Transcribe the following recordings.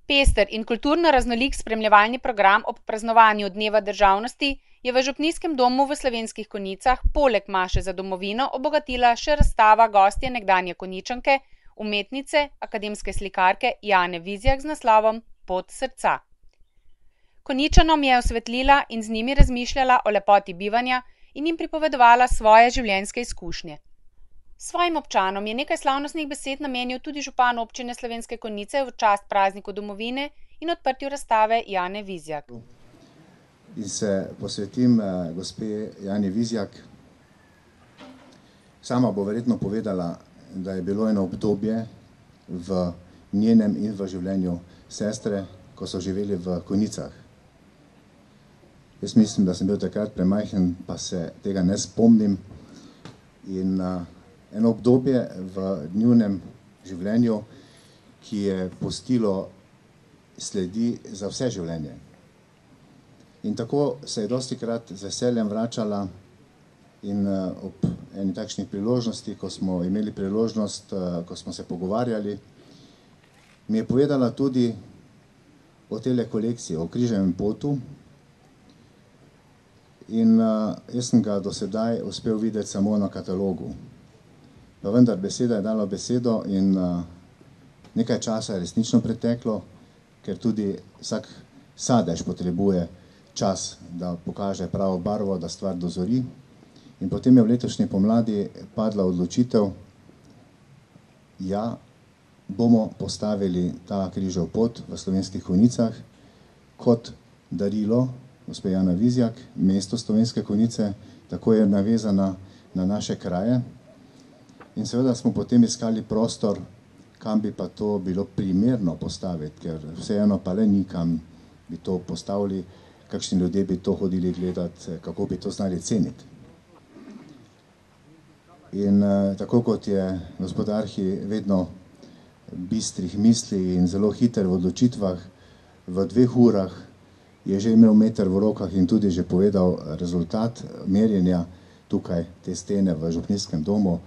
Pester in kulturno raznolik spremljevalni program ob praznovanju Dneva državnosti je v Župnijskem domu v Slovenskih Konjicah poleg maše za domovino obogatila še razstava gostje nekdanje Konjičanke, umetnice, akademske slikarke Jane Vizjak z naslovom Pot srca. Konjičanom je osvetlila in z njimi razmišljala o lepoti bivanja in jim pripovedovala svoje življenjske izkušnje. Svojim občanom je nekaj slavnostnih besed namenil tudi župan občine Slovenske Konjice v čast prazniku domovine in odprtju razstave Jane Vizjak. In se posvetim gospe Jani Vizjak. Sama bo verjetno povedala, da je bilo eno obdobje v njenem in v življenju sestre, ko so živeli v Konjicah. Jaz mislim, da sem bil takrat premajhen, pa se tega ne spomnim. In eno obdobje v njunem življenju, ki je pustilo sledi za vse življenje. In tako se je dostikrat z veseljem vračala in ob eni takšnih priložnosti, ko smo imeli priložnost, ko smo se pogovarjali, mi je povedala tudi o tele kolekciji, o križevem potu. In jaz sem ga do sedaj uspel videti samo na katalogu. Pa vendar beseda je dala besedo in nekaj časa je resnično preteklo, ker tudi vsak sadež potrebuje čas, da pokaže pravo barvo, da stvar dozori. In potem je v letošnji pomladi padla odločitev, ja, bomo postavili ta križev pot v Slovenskih Konjicah kot darilo gospe Jana Vizjak, mesto Slovenske Konjice, tako je navezana na naše kraje. In seveda smo potem iskali prostor, kam bi pa to bilo primerno postaviti, ker vseeno pa le ni, kam bi to postavili, kakšni ljudje bi to hodili gledati, kako bi to znali ceniti. In tako kot je gospod Arhi vedno bistrih misli in zelo hiter v odločitvah, v 2 urah je že imel meter v rokah in tudi že povedal rezultat merjenja tukaj te stene v Župnijskem domu.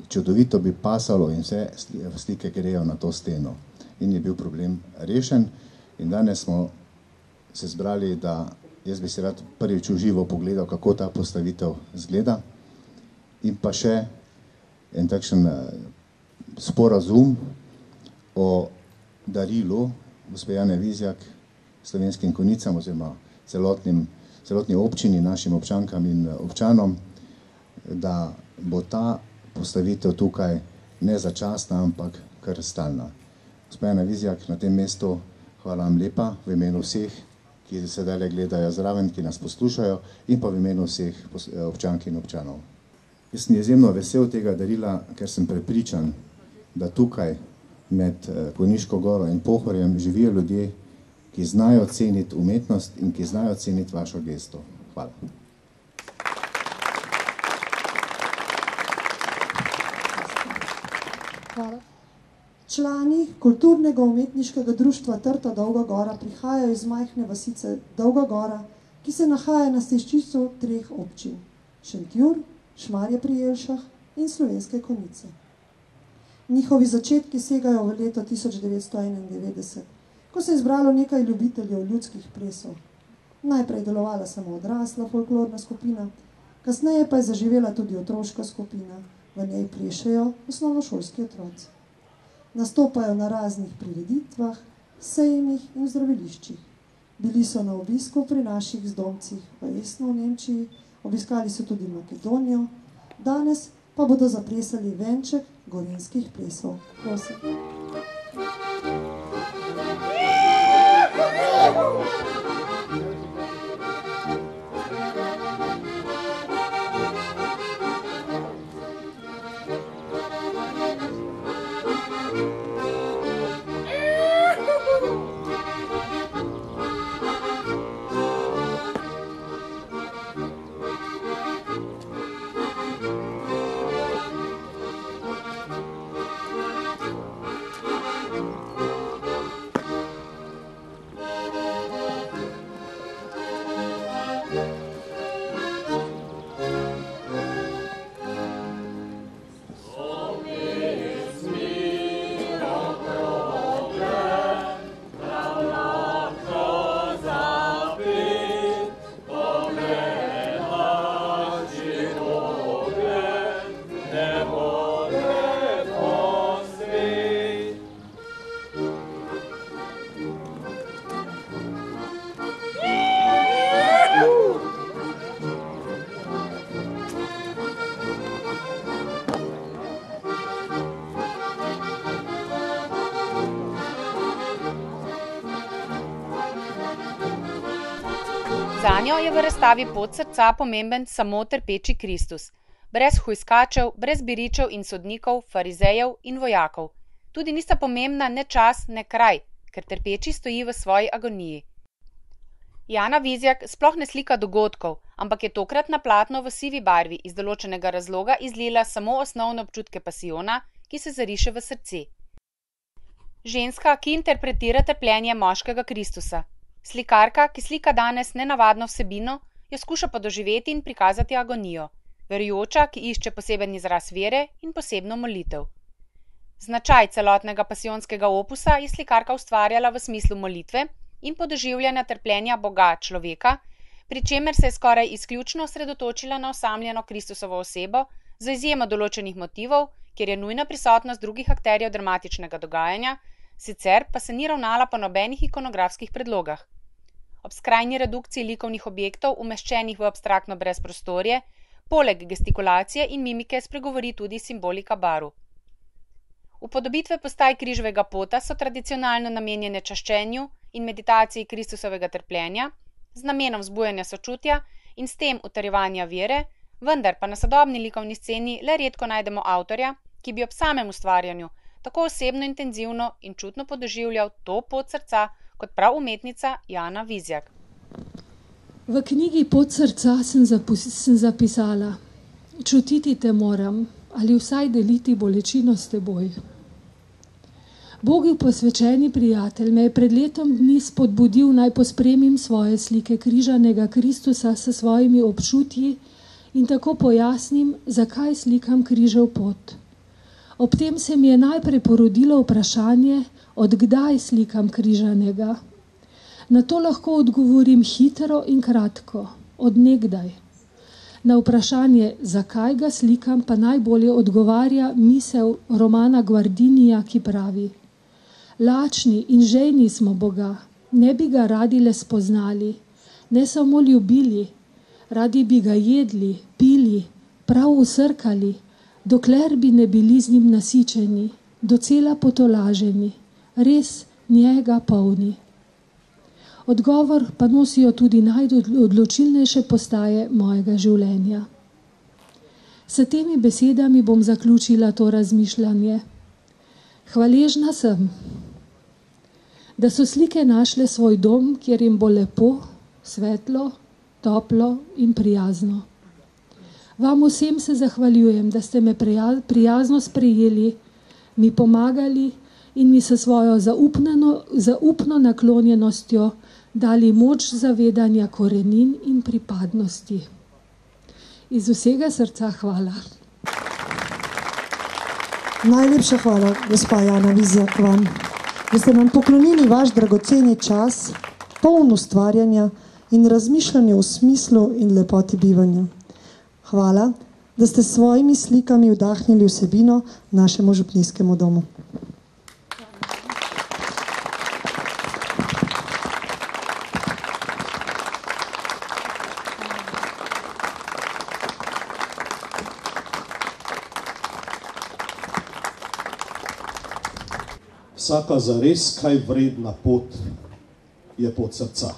Čudovito bi pasalo in vse slike grejo na to steno. In je bil problem rešen in danes smo se zbrali, da jaz bi si rad prvič v živo pogledal, kako ta postavitev izgleda. In pa še en takšen sporazum o darilu gospe Jane Vizjak Slovenskim Konjicam oziroma celotni občini, našim občankam in občanom, da bo ta postavitev tukaj ne začasna, ampak kar stalna. Gospa Jana Vizjak, na tem mestu hvala vam lepa v imenu vseh, ki sedaj gledajo zraven, ki nas poslušajo, in pa v imenu vseh občank in občanov. Jaz sem izjemno vesel tega darila, ker sem prepričan, da tukaj med Konjiško goro in Pohorjem živijo ljudje, ki znajo ceniti umetnost in ki znajo ceniti vašo gesto. Hvala. Hvala. Člani kulturnega umetniškega društva Trta Dolga Gora prihajajo iz majhne vasice Dolga Gora, ki se nahaja na stiščišču 3 občin: Šentjur, Šmarje pri Jelšah in Slovenske Konjice. Njihovi začetki segajo v leto 1991, ko se je zbralo nekaj ljubiteljev ljudskih plesov. Najprej delovala samo odrasla folklorna skupina, kasneje pa je zaživela tudi otroška skupina, v njej plešejo osnovnošolski otroci. Nastopajo na raznih prireditvah, sejmih in zdraviliščih. Bili so na obisku pri naših zdomcih v Esnu v Nemčiji, obiskali so tudi Makedonijo, danes pa bodo zaplesali venček gorenjskih plesov. Prosim. Zanjo je v razstavi Pot srca pomemben samo trpeči Kristus, brez hujskačev, brez biričev in sodnikov, farizejev in vojakov. Tudi nista pomembna ne čas, ne kraj, ker trpeči stoji v svoji agoniji. Jana Vizjak sploh ne slika dogodkov, ampak je tokrat na platno v sivi barvi iz določenega razloga izlila samo osnovne občutke pasijona, ki se zariše v srce. Ženska, ki interpretira trpljenje moškega Kristusa. Slikarka, ki slika danes nenavadno vsebino, jo skuša podoživeti in prikazati agonijo. Verujoča, ki išče poseben izraz vere in posebno molitev. Značaj celotnega pasijonskega opusa je slikarka ustvarjala v smislu molitve in podoživljanja trpljenja Boga človeka, pri čemer se je skoraj izključno osredotočila na osamljeno Kristusovo osebo, za izjemo določenih motivov, kjer je nujna prisotnost drugih akterjev dramatičnega dogajanja, sicer pa se ni ravnala po nobenih ikonografskih predlogah. Ob skrajni redukciji likovnih objektov, umeščenih v abstraktno brezprostorje, poleg gestikulacije in mimike spregovori tudi simbolika barv. Upodobitve postaj križevega pota so tradicionalno namenjene čaščenju in meditaciji Kristusovega trpljenja, z namenom vzbujanja sočutja in s tem utrjevanja vere, vendar pa na sodobni likovni sceni le redko najdemo avtorja, ki bi ob samem ustvarjanju tako osebno intenzivno in čutno podoživljal to pot srca, kot prav umetnica Jana Vizjak. V knjigi Pot srca sem zapisala: čutiti te moram ali vsaj deliti bolečino s teboj. Bogu posvečeni prijatelj me je pred letom dni spodbudil, naj pospremim svoje slike križanega Kristusa s svojimi občutji in tako pojasnim, zakaj slikam križev pot. Ob tem se mi je najprej porodilo vprašanje, od kdaj slikam križanega. Na to lahko odgovorim hitro in kratko, od nekdaj. Na vprašanje, zakaj ga slikam, pa najbolje odgovarja misel Romana Guardinija, ki pravi: lačni in žejni smo Boga, ne bi ga radi le spoznali, ne samo ljubili, radi bi ga jedli, pili, prav usrkali, dokler bi ne bili z njim nasičeni, docela potolaženi, res njega polni. Odgovor pa nosijo tudi najodločilnejše postaje mojega življenja. S temi besedami bom zaključila to razmišljanje. Hvaležna sem, da so slike našle svoj dom, kjer jim bo lepo, svetlo, toplo in prijazno. Vam vsem se zahvaljujem, da ste me prijazno sprejeli, mi pomagali in mi s svojo zaupno naklonjenostjo dali moč zavedanja korenin in pripadnosti. Iz vsega srca hvala. Najlepša hvala, gospa Jana Vizjak, vam, da ste nam poklonili vaš dragoceni čas, poln ustvarjanja in razmišljanja o smislu in lepoti bivanja. Hvala, da ste s svojimi slikami vdahnili vsebino našemu župnijskemu domu. Vsaka zares kaj vredna pot je pot srca.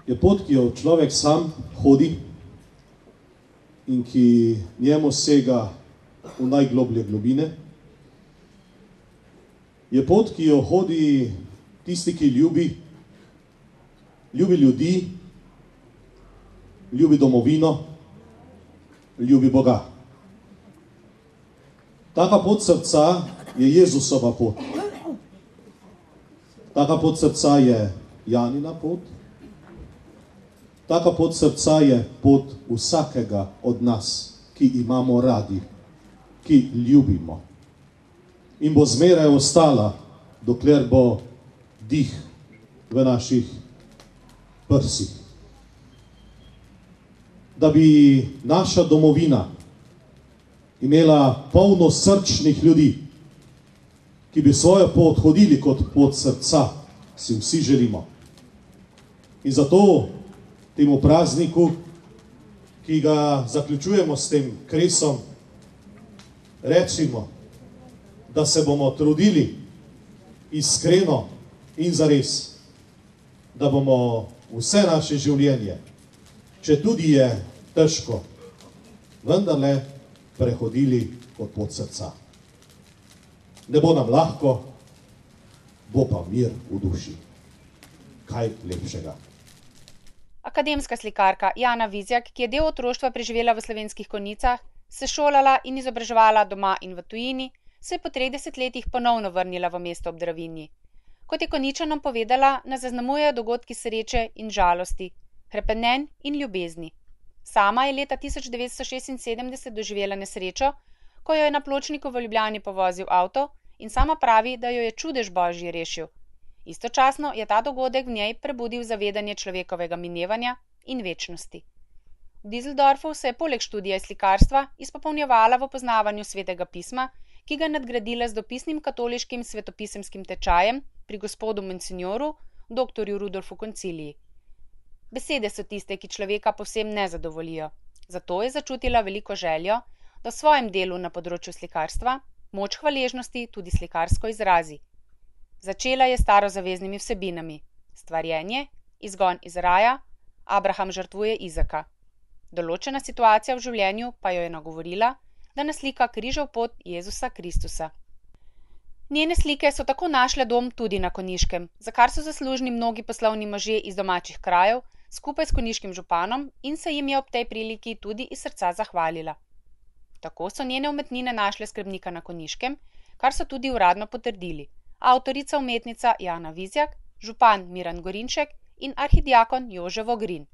Je pot, ki jo človek sam hodi in ki njemu sega v najgloblje globine. Je pot, ki jo hodi tisti, ki ljubi ljudi, ljubi domovino, ljubi Boga. Taka pot srca je Jezusova pot. Taka pot srca je Janina pot. Taka pot srca je pot vsakega od nas, ki imamo radi, ki ljubimo. In bo zmeraj ostala, dokler bo dih v naših prsih. Da bi naša domovina imela polno srčnih ljudi, ki bi svojo pot hodili kot pot srca, si vsi želimo. In zato temu prazniku, ki ga zaključujemo s tem kresom, rečimo, da se bomo trudili iskreno in zares, da bomo vse naše življenje, če tudi je težko, vendarle prehodili kot pot srca. Ne bo nam lahko, bo pa mir v duši. Kaj lepšega. Akademska slikarka Jana Vizjak, ki je del otroštva preživela v Slovenskih Konjicah, se šolala in izobraževala doma in v tujini, se je po 3 desetletjih ponovno vrnila v mesto ob Dravinji. Kot je Konjičanom povedala, nas zaznamujejo dogodki sreče in žalosti, hrepenenj in ljubezni. Sama je leta 1976 doživela nesrečo, ko jo je na pločniku v Ljubljani povozil avto, in sama pravi, da jo je čudež Božji rešil. Istočasno je ta dogodek v njej prebudil zavedanje človekovega minevanja in večnosti. V Düsseldorfu se je poleg študija slikarstva izpopolnjevala v poznavanju svetega pisma, ki ga je nadgradila z dopisnim katoliškim svetopisemskim tečajem pri gospodu monsinjoru, doktorju Rudolfu Konciliji. Besede so tiste, ki človeka povsem ne zadovoljijo. Zato je začutila veliko željo, da v svojem delu na področju slikarstva moč hvaležnosti tudi slikarsko izrazi. Začela je s starozaveznimi vsebinami: stvarjenje, izgon iz raja, Abraham žrtvuje Izaka. Določena situacija v življenju pa jo je nagovorila, da naslika križev pot Jezusa Kristusa. Njene slike so tako našle dom tudi na Konjiškem, za kar so zaslužni mnogi poslovni možje iz domačih krajev, skupaj s konjiškim županom, in se jim je ob tej priliki tudi iz srca zahvalila. Tako so njene umetnine našle skrbnika na Konjiškem, kar so tudi uradno potrdili avtorica umetnica Jana Vizjak, župan Miran Gorinšek in arhidiakon Jože Vogrin.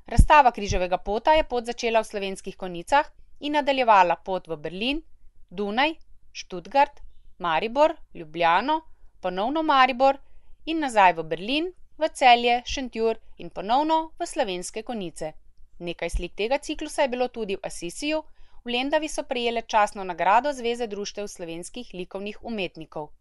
Razstava križevega pota je pot začela v Slovenskih Konjicah in nadaljevala pot v Berlin, Dunaj, Študgart, Maribor, Ljubljano, ponovno Maribor in nazaj v Berlin, v Celje, Šentjur in ponovno v Slovenske Konjice. Nekaj slik tega ciklusa je bilo tudi v Asisiju, v Lendavi so prejele častno nagrado Zveze društev slovenskih likovnih umetnikov.